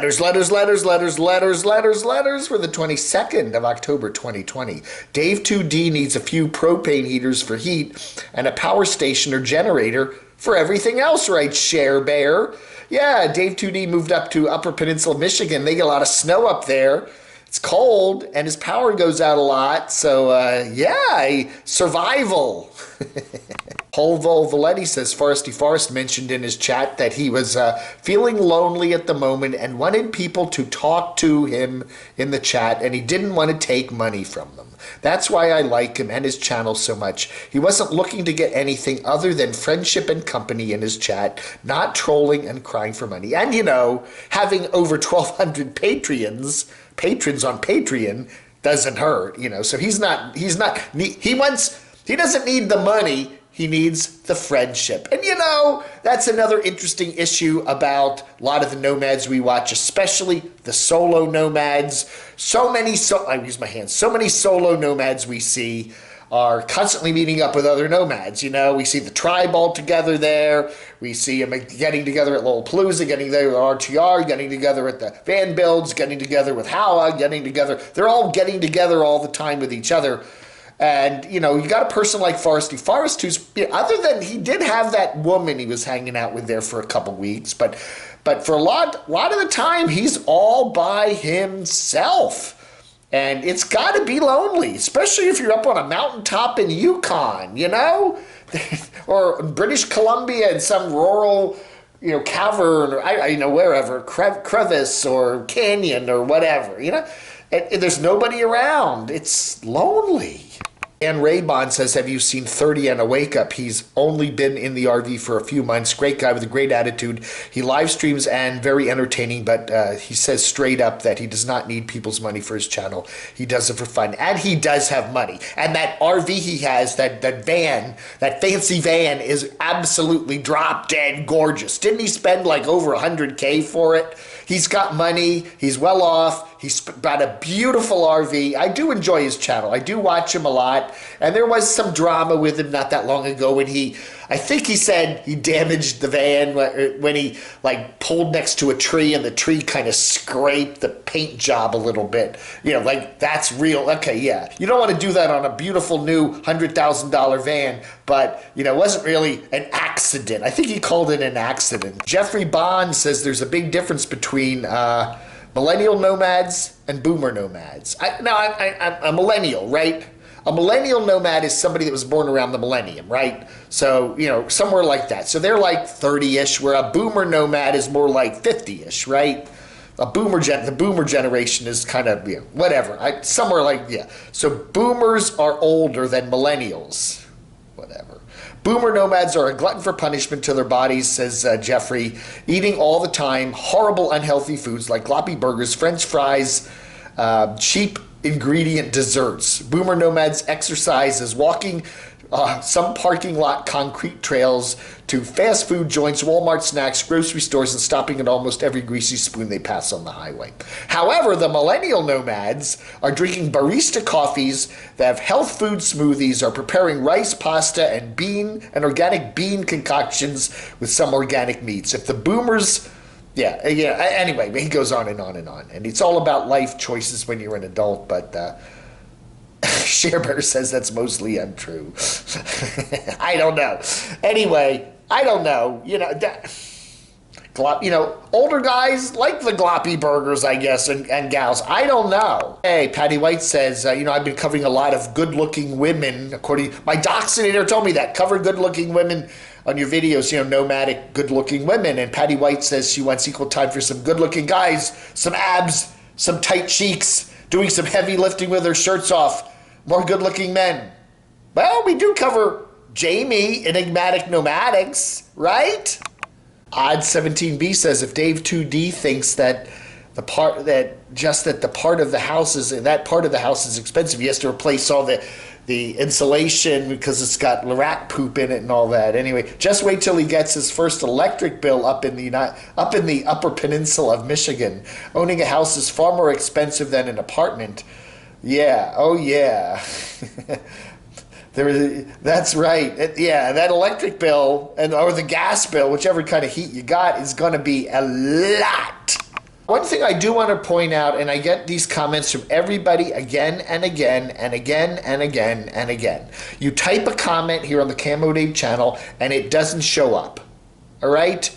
Letters for the 22nd of October 2020. Dave 2D needs a few propane heaters for heat and a power station or generator for everything else, writes Share Bear. Yeah, Dave 2D moved up to Upper Peninsula, Michigan. They get a lot of snow up there. It's cold and his power goes out a lot. So, survival. Paul Valetti says Foresty Forest mentioned in his chat that he was feeling lonely at the moment and wanted people to talk to him in the chat, and he didn't want to take money from them. That's why I like him and his channel so much. He wasn't looking to get anything other than friendship and company in his chat, not trolling and crying for money. And, you know, having over 1,200 patrons on Patreon doesn't hurt, you know. So he doesn't need the money. He needs the friendship. And, you know, that's another interesting issue about a lot of the nomads we watch, especially the solo nomads. So many solo nomads we see are constantly meeting up with other nomads. You know, we see the tribe all together there. We see them getting together at Lollapalooza, getting together with RTR, getting together at the van builds, getting together with Howa, getting together. They're all getting together all the time with each other. And, you know, you got a person like Foresty Forest who's, other than he did have that woman he was hanging out with there for a couple weeks, but for a lot of the time, he's all by himself. And it's got to be lonely, especially if you're up on a mountaintop in Yukon, you know, or British Columbia in some rural, you know, cavern or, wherever, crevice or canyon or whatever, you know. And there's nobody around. It's lonely. And Raybon says, have you seen 30 and a Wake Up? He's only been in the RV for a few months. Great guy with a great attitude. He live streams and very entertaining, but he says straight up that he does not need people's money for his channel. He does it for fun. And he does have money. And that RV he has, that van, that fancy van is absolutely drop dead gorgeous. Didn't he spend like over 100K for it? He's got money. He's well off. He's got a beautiful RV. I do enjoy his channel. I do watch him a lot. And there was some drama with him not that long ago when I think he said he damaged the van when he like pulled next to a tree and the tree kind of scraped the paint job a little bit. You know, like that's real. Okay, yeah. You don't want to do that on a beautiful new $100,000 van, but, you know, it wasn't really an accident. I think he called it an accident. Jeffrey Bond says there's a big difference between millennial nomads and boomer nomads. I'm a millennial, right? A millennial nomad is somebody that was born around the millennium, right? So, you know, somewhere like that. So they're like 30-ish, where a boomer nomad is more like 50-ish, right? The boomer generation is kind of, you know, whatever. Somewhere like, yeah. So boomers are older than millennials. Whatever. Boomer nomads are a glutton for punishment to their bodies, says Jeffrey, eating all the time horrible, unhealthy foods like gloppy burgers, French fries, cheap ingredient desserts. Boomer nomads exercise as walking some parking lot concrete trails to fast food joints, Walmart snacks, grocery stores, and stopping at almost every greasy spoon they pass on the highway. However, the millennial nomads are drinking barista coffees, they have health food smoothies, are preparing rice, pasta, and organic bean concoctions with some organic meats. If the boomers... Yeah, anyway, he goes on and on and on. And it's all about life choices when you're an adult, but Sharebear says that's mostly untrue. I don't know. Anyway, I don't know. You know, older guys like the gloppy burgers, I guess, and gals. I don't know. Hey, Patty White says, I've been covering a lot of good-looking women. My doxinator told me that. Cover good-looking women on your videos, nomadic good-looking women. And Patty White says she wants equal time for some good-looking guys, some abs, some tight cheeks, doing some heavy lifting with their shirts off, more good-looking men. Well, we do cover Jamie, Enigmatic Nomadics, right? Odd17B says if Dave 2D thinks that the part of the house is expensive, he has to replace all the insulation because it's got rat poop in it and all that. Anyway, just wait till he gets his first electric bill up in the Upper Peninsula of Michigan. Owning a house is far more expensive than an apartment. Yeah, oh yeah. That's right. That electric bill or the gas bill, whichever kind of heat you got, is going to be a lot. One thing I do want to point out, and I get these comments from everybody again and again and again and again and again. You type a comment here on the camodave channel and it doesn't show up. All right?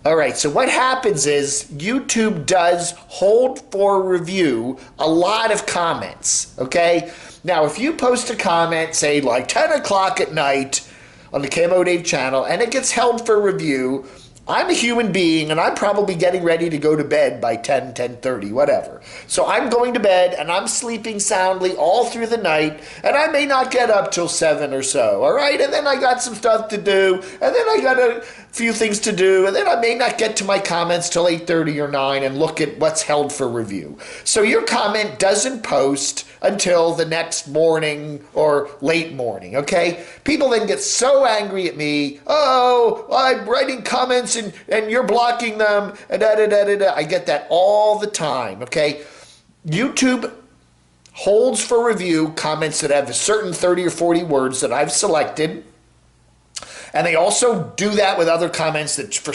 All right, so what happens is YouTube does hold for review a lot of comments, okay? Now, if you post a comment, say like 10 o'clock at night on the camodave channel, and it gets held for review, I'm a human being, and I'm probably getting ready to go to bed by 10, 10:30, whatever. So I'm going to bed, and I'm sleeping soundly all through the night, and I may not get up till 7 or so, all right? And then I got some stuff to do, and then I got a few things to do, and then I may not get to my comments till 8:30 or 9 and look at what's held for review. So your comment doesn't post until the next morning or late morning, okay? People then get so angry at me, oh, I'm writing comments and you're blocking them, and da-da-da-da-da. I get that all the time, okay? YouTube holds for review comments that have a certain 30 or 40 words that I've selected. And they also do that with other comments that for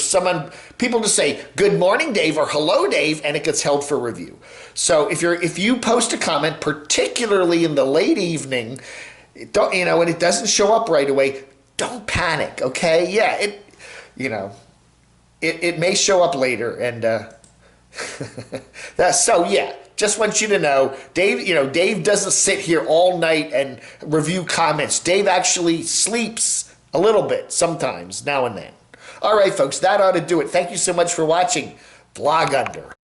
people to say, good morning, Dave, or hello, Dave, and it gets held for review. So if you post a comment, particularly in the late evening, and it doesn't show up right away, don't panic, okay? Yeah, it may show up later, and just want you to know, Dave doesn't sit here all night and review comments. Dave actually sleeps a little bit sometimes, now and then. All right, folks, that ought to do it. Thank you so much for watching Vlog Under.